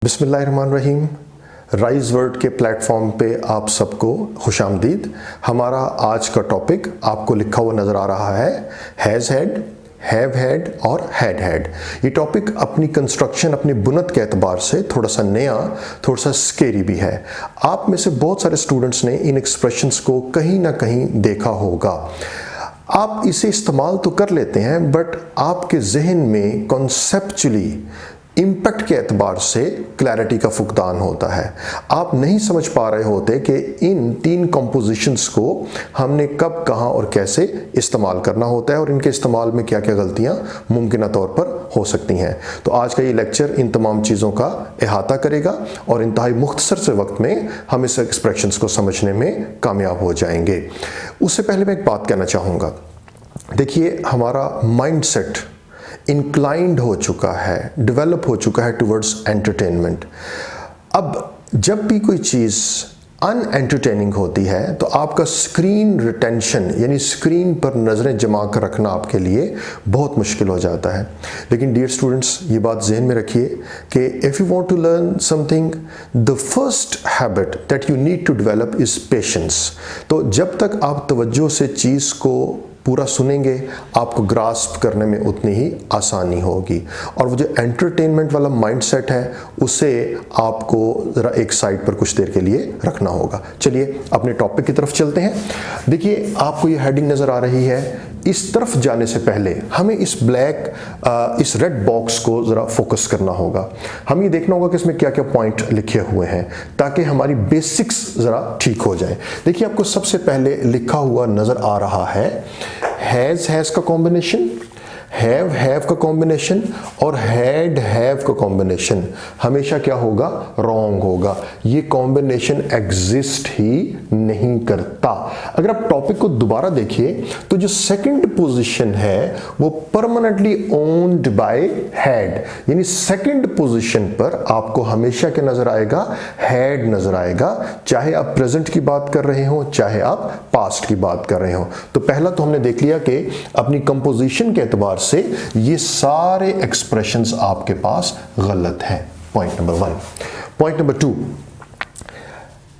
बिस्मिल्लाहिर्रहमानिर्रहीम। Rise word के platform पे आप सबको खुशामदीद। हमारा आज का टॉपिक आपको लिखा हुआ नज़र आ रहा है हैज़ हैड, हैव हैड और हैड हैड। ये टॉपिक अपनी कंस्ट्रक्शन, अपनी बुनत के एतबार से थोड़ा सा नया, थोड़ा सा स्केरी भी है। आप में से बहुत सारे स्टूडेंट्स ने इन एक्सप्रेशंस को कहीं ना कहीं देखा होगा। आप इसे इस्तेमाल तो कर लेते हैं, बट आपके जहन में कॉन्सेप्चुअली इम्पैक्ट के एतबार से क्लैरिटी का फुकदान होता है। आप नहीं समझ पा रहे होते कि इन तीन कंपोजिशंस को हमने कब, कहाँ और कैसे इस्तेमाल करना होता है और इनके इस्तेमाल में क्या क्या गलतियाँ मुमकिन तौर पर हो सकती हैं। तो आज का ये लेक्चर इन तमाम चीज़ों का अहाता करेगा और इंतहाई मुख्तसर से वक्त में हम इस एक्सप्रेशंस को समझने में कामयाब हो जाएंगे। उससे पहले मैं एक बात कहना चाहूँगा। देखिए, हमारा माइंड सेट इंक्लाइंड हो चुका है, डेवलप हो चुका है टुवर्ड्स एंटरटेनमेंट। अब जब भी कोई चीज़ अनएंटरटेनिंग होती है तो आपका स्क्रीन रिटेंशन यानी स्क्रीन पर नज़रें जमा कर रखना आपके लिए बहुत मुश्किल हो जाता है। लेकिन डियर स्टूडेंट्स, ये बात जहन में रखिए कि if you want to learn something, the first habit that you need to develop is patience. तो जब तक आप तवज्जो से चीज़ को पूरा सुनेंगे, आपको ग्रास्प करने में उतनी ही आसानी होगी। और वो जो एंटरटेनमेंट वाला माइंडसेट है, उसे आपको ज़रा एक साइड पर कुछ देर के लिए रखना होगा। चलिए अपने टॉपिक की तरफ चलते हैं। देखिए, आपको ये हेडिंग नज़र आ रही है। इस तरफ जाने से पहले हमें इस इस रेड बॉक्स को ज़रा फोकस करना होगा। हम ये देखना होगा कि इसमें क्या क्या पॉइंट लिखे हुए हैं ताकि हमारी बेसिक्स ज़रा ठीक हो जाए। देखिए, आपको सबसे पहले लिखा हुआ नज़र आ रहा है हैज़ का कॉम्बिनेशन, हैव का कॉम्बिनेशन और हैड हैव का कॉम्बिनेशन हमेशा क्या होगा? रॉन्ग होगा। ये कॉम्बिनेशन एग्जिस्ट ही नहीं करता। अगर आप टॉपिक को दोबारा देखिए तो जो सेकंड पोजीशन है वो परमानेंटली ओन्ड बाय हैड, यानी सेकंड पोजीशन पर आपको हमेशा क्या नजर आएगा? हैड नजर आएगा, चाहे आप प्रेजेंट की बात कर रहे हो, चाहे आप पास्ट की बात कर रहे हो। तो पहला तो हमने देख लिया कि अपनी कंपोजिशन के एतबार से ये सारे एक्सप्रेशंस आपके पास गलत हैं। Point number 1। पॉइंट नंबर 2,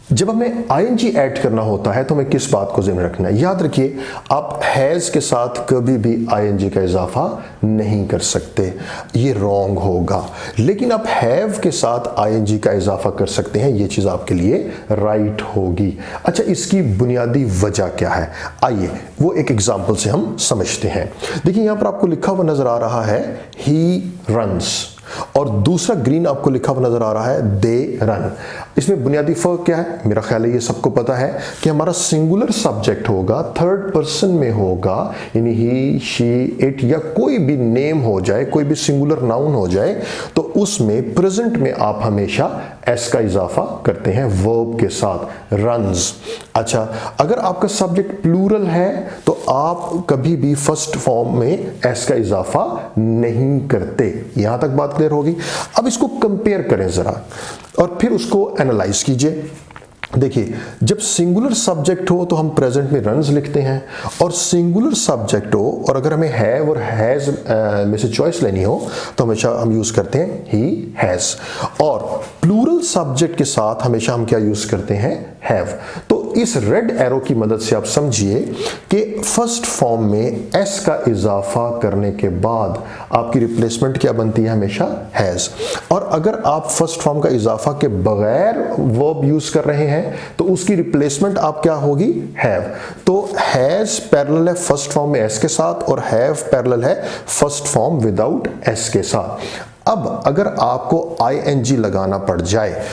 जब हमें आईएनजी ऐड करना होता है तो हमें किस बात को ज़हन में रखना है? याद रखिए, आप हैज़ के साथ कभी भी आईएनजी का इजाफा नहीं कर सकते, ये रॉन्ग होगा। लेकिन आप हैव के साथ आईएनजी का इजाफा कर सकते हैं, ये चीज़ आपके लिए राइट होगी। अच्छा, इसकी बुनियादी वजह क्या है? आइए वो एक एग्जाम्पल से हम समझते हैं। देखिए, यहाँ पर आपको लिखा हुआ नजर आ रहा है ही रन्स, और दूसरा ग्रीन आपको लिखा हुआ नजर आ रहा है दे रन। इसमें बुनियादी फर्क क्या है? मेरा ख्याल है ये सबको पता है कि हमारा सिंगुलर सब्जेक्ट होगा, थर्ड पर्सन में होगा, यानी ही, शी, इट या कोई भी नेम हो जाए, कोई भी सिंगुलर नाउन हो जाए, तो उसमें प्रेजेंट में आप हमेशा एस का इजाफा करते हैं वर्ब के साथ, रन्स। अच्छा, अगर आपका सब्जेक्ट प्लूरल है तो आप कभी भी फर्स्ट फॉर्म में एस का इजाफा नहीं करते। यहां तक बात क्लियर होगी। अब इसको कंपेयर करें जरा और फिर उसको एनालाइज कीजिए। देखिए, जब सिंगुलर सब्जेक्ट हो तो हम प्रेजेंट में रन्स लिखते हैं, और सिंगुलर सब्जेक्ट हो और अगर हमें हैव और हैज में से चॉइस लेनी हो तो हमेशा हम यूज करते हैं ही हैज, और प्लूरल सब्जेक्ट के साथ हमेशा हम क्या यूज करते हैं? हैव। तो इस रेड एरो की मदद से आप समझिए कि फर्स्ट फॉर्म में एस का इजाफा करने के बाद आपकी रिप्लेसमेंट क्या बनती है? हमेशा हैज। और अगर आप फर्स्ट फॉर्म का इजाफा के बगैर वर्ब यूज कर रहे हैं तो उसकी रिप्लेसमेंट आप क्या होगी? हैव। तो हैज पैरेलल है फर्स्ट फॉर्म में एस के साथ और हैव पैरेलल है फर्स्ट फॉर्म विदाउट एस के साथ। अब अगर आपको आईएनजी लगाना पड़ जाए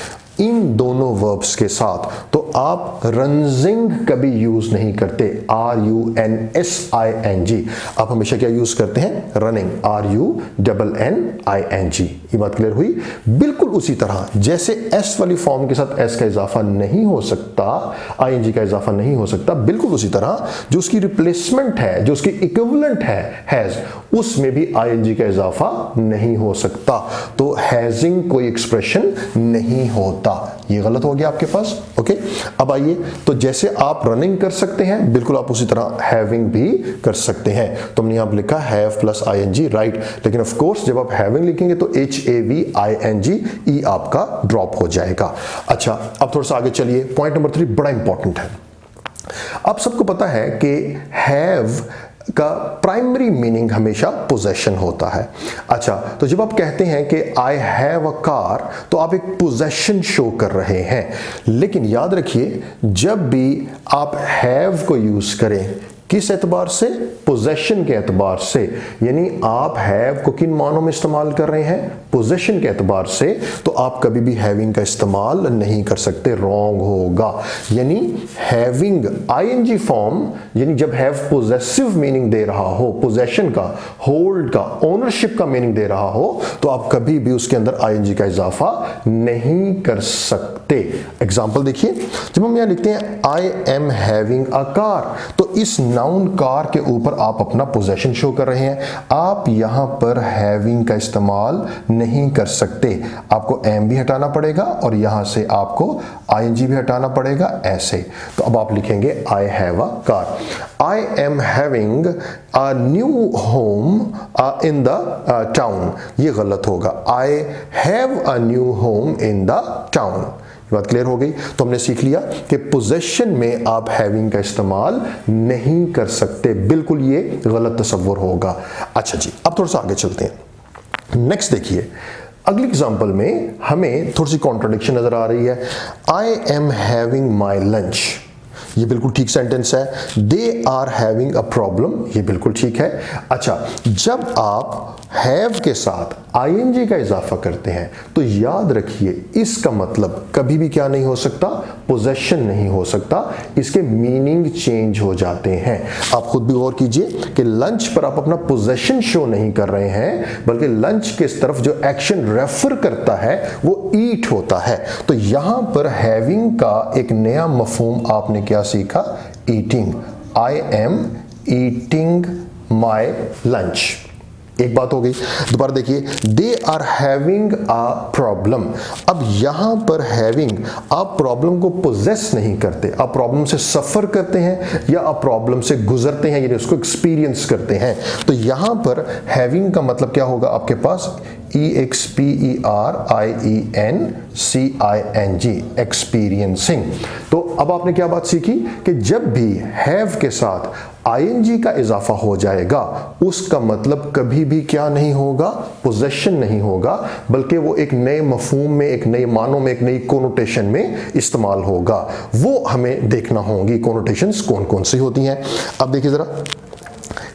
इन दोनों वर्ब्स के साथ तो आप रनजिंग कभी यूज नहीं करते, RUNSING। आप हमेशा क्या यूज करते हैं? Running, RUNNING। ये बात क्लियर हुई? बिल्कुल उसी तरह जैसे एस वाली फॉर्म के साथ एस का इजाफा नहीं हो सकता, आईएनजी का इजाफा नहीं हो सकता, बिल्कुल उसी तरह जो उसकी रिप्लेसमेंट है, जो उसकी इक्विवेलेंट है हैज, उसमें भी आईएनजी का इजाफा नहीं हो सकता। तो हैजिंग कोई एक्सप्रेशन नहीं होता। ये गलत हो गया आपके पास। ओके, अब आइए, तो जैसे आप रनिंग कर सकते हैं बिल्कुल आप उसी तरह हैविंग भी कर सकते हैं। तो हमने यहां लिखा हैव प्लस ing, राइट, लेकिन ऑफ कोर्स जब आप हैविंग लिखेंगे तो HAVING आपका ड्रॉप हो जाएगा। अच्छा, अब थोड़ा सा आगे चलिए, पॉइंट नंबर 3 बड़ा इंपॉर्टेंट है। आप सबको पता है कि हैव का प्राइमरी मीनिंग हमेशा पोजेशन होता है। अच्छा, तो जब आप कहते हैं कि आई हैव अ कार, तो आप एक पोजेशन शो कर रहे हैं। लेकिन याद रखिए, जब भी आप हैव को यूज करें, किस एतबार से? पोजेशन के एतबार से। यानी आप हैव को किन मानों में इस्तेमाल कर रहे हैं? पोजेशन के एतबार से। तो आप कभी भी हैविंग का इस्तेमाल नहीं कर सकते, रॉन्ग होगा। यानी हैविंग ing फॉर्म, यानी जब हैव पोजेसिव मीनिंग दे रहा हो, पोजेशन का, होल्ड का, ओनरशिप का मीनिंग दे रहा हो, तो आप कभी भी उसके अंदर ing का इजाफा नहीं कर सकते। एग्जाम्पल देखिए, जब हम यहां लिखते हैं आई एम हैविंग अ कार, तो इस नाउन कार के ऊपर आप अपना पोजेशन शो कर रहे हैं। आप यहां पर हैविंग का इस्तेमाल नहीं कर सकते, आपको एम भी हटाना पड़ेगा और यहां से आपको ing भी हटाना पड़ेगा, ऐसे। तो अब आप लिखेंगे I have a car. I am having a new home in the town, ये गलत होगा। I have a new home in the town. बात क्लियर हो गई। तो हमने सीख लिया कि पोजेशन में आप हैविंग का इस्तेमाल नहीं कर सकते, बिल्कुल ये गलत तस्वुर होगा। अच्छा जी, अब थोड़ा सा आगे चलते हैं। नेक्स्ट देखिए, अगली एग्जांपल में हमें थोड़ी सी कॉन्ट्रडिक्शन नजर आ रही है। I am having my lunch, ये बिल्कुल ठीक सेंटेंस है। They are having a problem, ये बिल्कुल ठीक है। अच्छा, जब आप हैव के साथ ing का इजाफा करते हैं तो याद रखिए इसका मतलब कभी भी क्या नहीं हो सकता? पोजेशन नहीं हो सकता, इसके मीनिंग चेंज हो जाते हैं। आप खुद भी गौर कीजिए कि लंच पर आप अपना पोजेशन शो नहीं कर रहे हैं, बल्कि लंच के तरफ जो एक्शन रेफर करता है वो ईट होता है। तो यहां पर हैविंग का एक नया मफहूम आपने क्या सीखा? Eating. I am eating my lunch, एक बात हो गई। दोबारा देखिए, they are having a problem. अब यहां पर हैविंग, आप प्रॉब्लम को पोजेस नहीं करते, आप प्रॉब्लम से सफर करते हैं या आप प्रॉब्लम से गुजरते हैं, यानी उसको एक्सपीरियंस करते हैं। तो यहां पर हैविंग का मतलब क्या होगा आपके पास? EXPERIENCING, experiencing. तो अब आपने क्या बात सीखी कि जब भी हैव के साथ ing का इजाफा हो जाएगा, उसका मतलब कभी भी क्या नहीं होगा? पोजेशन नहीं होगा, बल्कि वो एक नए मफहूम में, एक नए मानों में, एक नई कोनोटेशन में इस्तेमाल होगा। वो हमें देखना होंगी कोनोटेशंस कौन कौन सी होती हैं। अब देखिए जरा,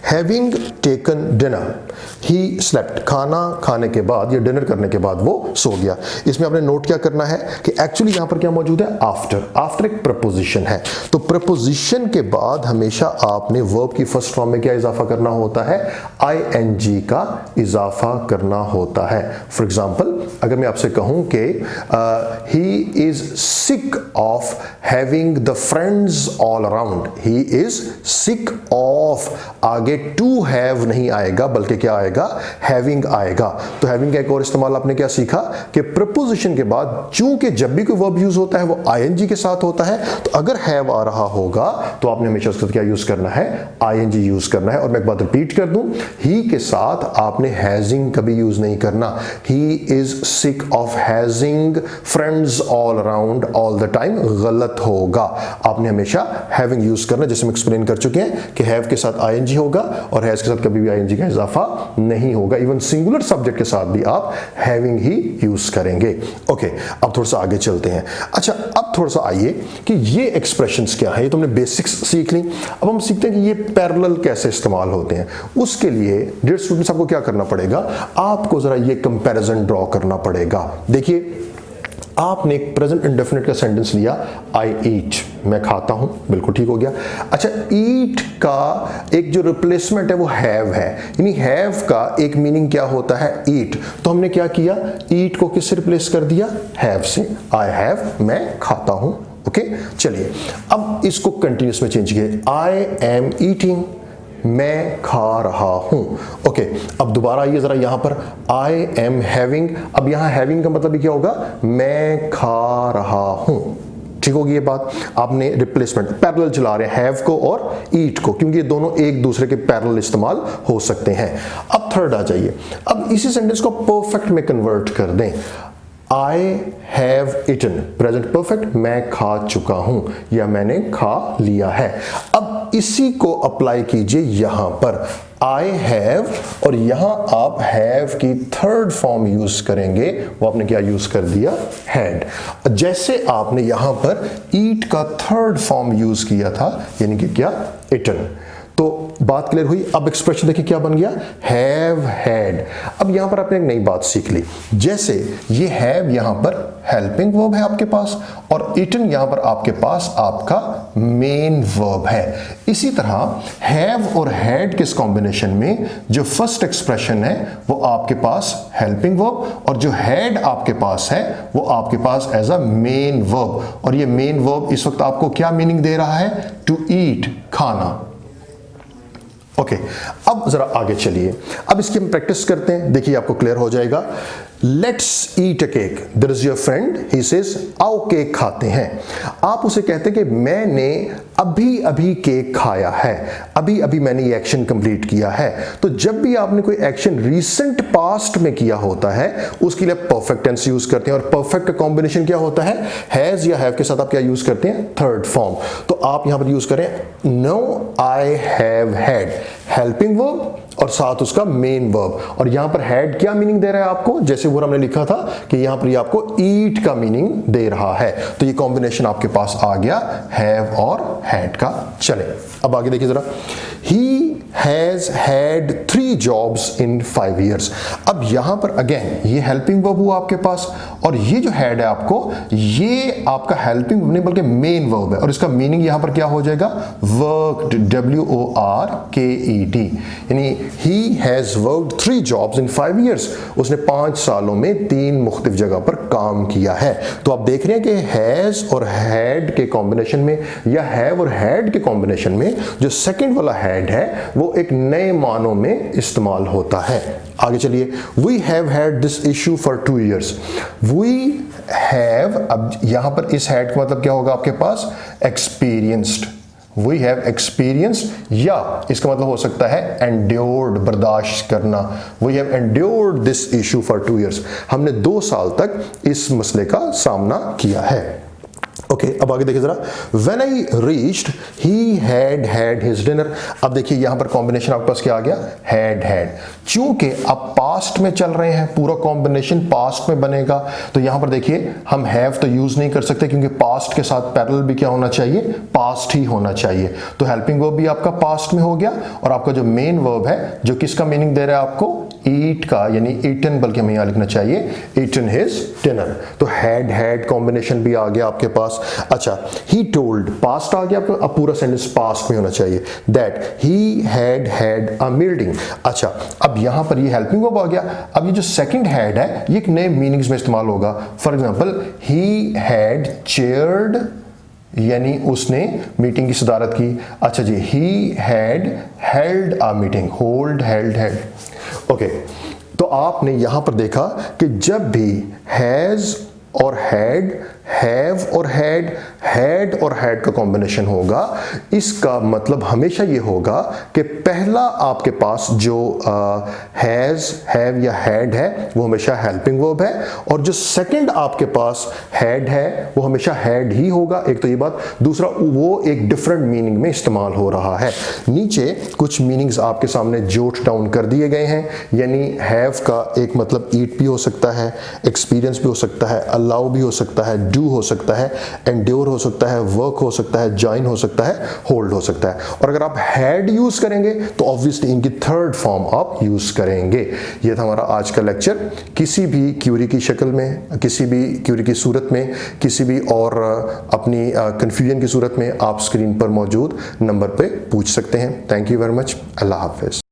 having taken dinner, he slept, खाना खाने के बाद या डिनर करने के बाद वो सो गया। इसमें आपने नोट क्या करना है कि एक्चुअली यहां पर क्या मौजूद है? आफ्टर। आफ्टर एक प्रपोजिशन है, तो प्रपोजिशन के बाद हमेशा आपने वर्ब की फर्स्ट फॉर्म में क्या इजाफा करना होता है? ing का इजाफा करना होता है। फॉर एग्जाम्पल, अगर मैं आपसे कहूं कि he is sick of having the friends all around, he is sick of, आगे टू हैव नहीं आएगा बल्कि क्या आएगा? हैविंग आएगा। तो हैविंग का एक और इस्तेमाल आपने क्या सीखा कि प्रपोजिशन के बाद चूंकि जब भी कोई वर्ब यूज होता है वो ing के साथ होता है, तो अगर हैव आ रहा होगा तो आपने हमेशा उसके साथ क्या यूज करना है? ing यूज करना है। और मैं एक बात रिपीट कर दूं, ही के साथ आपने हैजिंग कभी यूज नहीं करना। He is sick of hedging friends all around all the time, गलत होगा। आपने हमेशा हैविंग यूज करना, जैसे हम एक्सप्लेन कर चुके हैं कि हैव के साथ ing होगा और हैज के साथ कभी भी ing का इजाफा नहीं होगा। इवन सिंगुलर सब्जेक्ट के साथ भी आप हैविंग ही यूज करेंगे। ओके, अब थोड़ा सा आगे चलते हैं। अच्छा, अब थोड़ा सा आइए कि ये एक्सप्रेशंस क्या है। ये तो हमने बेसिक्स सीख ली, अब हम सीखते हैं कि ये पैरेलल कैसे इस्तेमाल होते हैं। उसके लिए डियर स्टूडेंट्स आपको क्या करना पड़ेगा? आपको जरा ये कंपैरिजन ड्रॉ करना पड़ेगा। देखिए, आपने एक प्रेजेंट इंडेफिनिट का सेंटेंस लिया, आई ईट, मैं खाता हूं, बिल्कुल ठीक हो गया। अच्छा, ईट का एक जो रिप्लेसमेंट है वो हैव है, यानी हैव का एक मीनिंग क्या होता है? ईट। तो हमने क्या किया? ईट को किससे रिप्लेस कर दिया? हैव से। आई हैव, मैं खाता हूं। ओके, चलिए अब इसको कंटिन्यूस में चेंज किया, आई एम ईटिंग, मैं खा रहा हूं। ओके, अब दोबारा आइए जरा यहां पर, आई एम हैविंग। अब यहां हैविंग का मतलब क्या होगा, मैं खा रहा हूं। ठीक होगी ये बात। आपने रिप्लेसमेंट पैरेलल चला रहे हैं हैव को और ईट को, क्योंकि ये दोनों एक दूसरे के पैरेलल इस्तेमाल हो सकते हैं। अब थर्ड आ जाइए, अब इसी सेंटेंस को परफेक्ट में कन्वर्ट कर दें। I have eaten, present perfect, मैं खा चुका हूं या मैंने खा लिया है। अब इसी को अप्लाई कीजिए यहां पर, I have, और यहां आप have की थर्ड फॉर्म यूज करेंगे, वो आपने क्या यूज कर दिया, had। जैसे आपने यहां पर eat का थर्ड फॉर्म यूज किया था, यानी कि क्या, eaten। तो बात क्लियर हुई। अब एक्सप्रेशन देखिए क्या बन गया, हैव हैड। अब यहां पर आपने एक नई बात सीख ली, जैसे ये हैव यहां पर हेल्पिंग वर्ब है आपके पास, और ईटन यहां पर आपके पास आपका मेन वर्ब है। इसी तरह हैव और हैड किस कॉम्बिनेशन में, जो फर्स्ट एक्सप्रेशन है वो आपके पास हेल्पिंग वर्ब, और जो हैड आपके पास है वो आपके पास एज अ मेन वर्ब। और ये मेन वर्ब इस वक्त आपको क्या मीनिंग दे रहा है, टू ईट, खाना। ओके, अब जरा आगे चलिए, अब इसकी हम प्रैक्टिस करते हैं, देखिए आपको क्लियर हो जाएगा। Let's eat a cake, there is your friend, he says आओ केक खाते हैं। आप उसे कहते हैं कि मैंने अभी अभी केक खाया है, अभी अभी मैंने ये एक्शन कंप्लीट किया है। तो जब भी आपने कोई एक्शन रीसेंट पास्ट में किया होता है, उसके लिए परफेक्ट टेंस यूज करते हैं, और परफेक्ट का कॉम्बिनेशन क्या होता है, हैज या हैव के साथ आप क्या यूज करते हैं, थर्ड फॉर्म। तो आप यहां पर यूज करें no I have had, helping verb और साथ उसका मेन वर्ब। और यहां पर हैड क्या मीनिंग दे रहा है आपको, जैसे वो हमने लिखा था कि यहां पर ये आपको ईट का मीनिंग दे रहा है। तो ये कॉम्बिनेशन आपके पास आ गया हैव और हैड का। चले अब आगे देखिए जरा, he has had 3 jobs in 5 years। अब यहां पर अगेन ये हेल्पिंग वर्ब हुआ आपके पास, और ये जो हैड है आपको, ये आपका हेल्पिंग वर्ब नहीं बल्कि मेन वर्ब है, और इसका मीनिंग यहां पर क्या हो जाएगा, वर्कड, WORKED। यानी he has worked 3 jobs in 5 years, उसने 5 सालों में 3 मुख्तलिफ जगह पर काम किया है। तो आप देख रहे हैं कि हैज और हैड के कॉम्बिनेशन में या हैव और हैड के कॉम्बिनेशन में जो सेकंड वाला हैड है वो एक नए मानों में इस्तेमाल होता है। आगे चलिए, we have had this issue for 2 years। We have, अब यहां पर इस हैड का मतलब क्या होगा आपके पास, एक्सपीरियंस्ड। वी हैव एक्सपीरियंस्ड, या इसका मतलब हो सकता है एंड्योर्ड, बर्दाश्त करना। We have endured this issue for 2 years। हमने 2 साल तक इस मसले का सामना किया है। ओके, अब आगे देखिए जरा, when I reached he had had his dinner. अब देखिए यहां पर कॉम्बिनेशन आपके पास क्या आ गया, हैड हैड। चूंकि अब पास्ट में चल रहे हैं, पूरा कॉम्बिनेशन पास्ट में बनेगा, तो यहां पर देखिए हम हैव तो यूज नहीं कर सकते, क्योंकि पास्ट के साथ पैरेलल भी क्या होना चाहिए, पास्ट ही होना चाहिए। तो हेल्पिंग वर्ब भी आपका पास्ट में हो गया, और आपका जो मेन वर्ब है जो किसका मीनिंग दे रहा है आपको, ईट का, यानी ईटन, बल्कि हमें यहां लिखना चाहिए ईटन हिज डिनर। तो हैड हैड कॉम्बिनेशन भी आ गया आपके पास। अच्छा, ही टोल्ड, पास्ट आ गया आपका, अब पूरा सेंटेंस पास्ट में होना चाहिए, that he had had a meeting. अच्छा, अब यहां पर ये हेल्पिंग वर्ब आ गया। अब ये जो सेकंड हैड है ये एक नए मीनिंग्स में इस्तेमाल होगा। For example, he had chaired, यानी उसने मीटिंग की सदारत की। अच्छा जी, he had held a meeting, hold, held, head. Okay, तो आपने यहां पर देखा कि जब भी हैज और हैड, हैव और हैड, हैड और हैड का कॉम्बिनेशन होगा, इसका मतलब हमेशा ये होगा कि पहला आपके पास जो हैज, हैव या हैड है वो हमेशा हेल्पिंग वर्ब है, और जो सेकंड आपके पास हैड है वो हमेशा हैड ही होगा। एक तो ये बात, दूसरा वो एक डिफरेंट मीनिंग में इस्तेमाल हो रहा है। नीचे कुछ मीनिंग्स आपके सामने जोट डाउन कर दिए गए हैं, यानी हैव का एक मतलब ईट भी हो सकता है, एक्सपीरियंस भी हो सकता है, अलाउ भी हो सकता है, डू हो सकता है, एंड्योर हो सकता है, वर्क हो सकता है, जॉइन हो सकता है, होल्ड हो सकता है। और अगर आप हैड यूज करेंगे तो ऑब्वियसली इनकी थर्ड फॉर्म आप यूज करेंगे। यह था हमारा आज का लेक्चर। किसी भी क्यूरी की शक्ल में, किसी भी क्यूरी की सूरत में, किसी भी और अपनी कंफ्यूजन की सूरत में आप स्क्रीन पर मौजूद नंबर पे पूछ सकते हैं। Thank you very much. Allah Hafiz.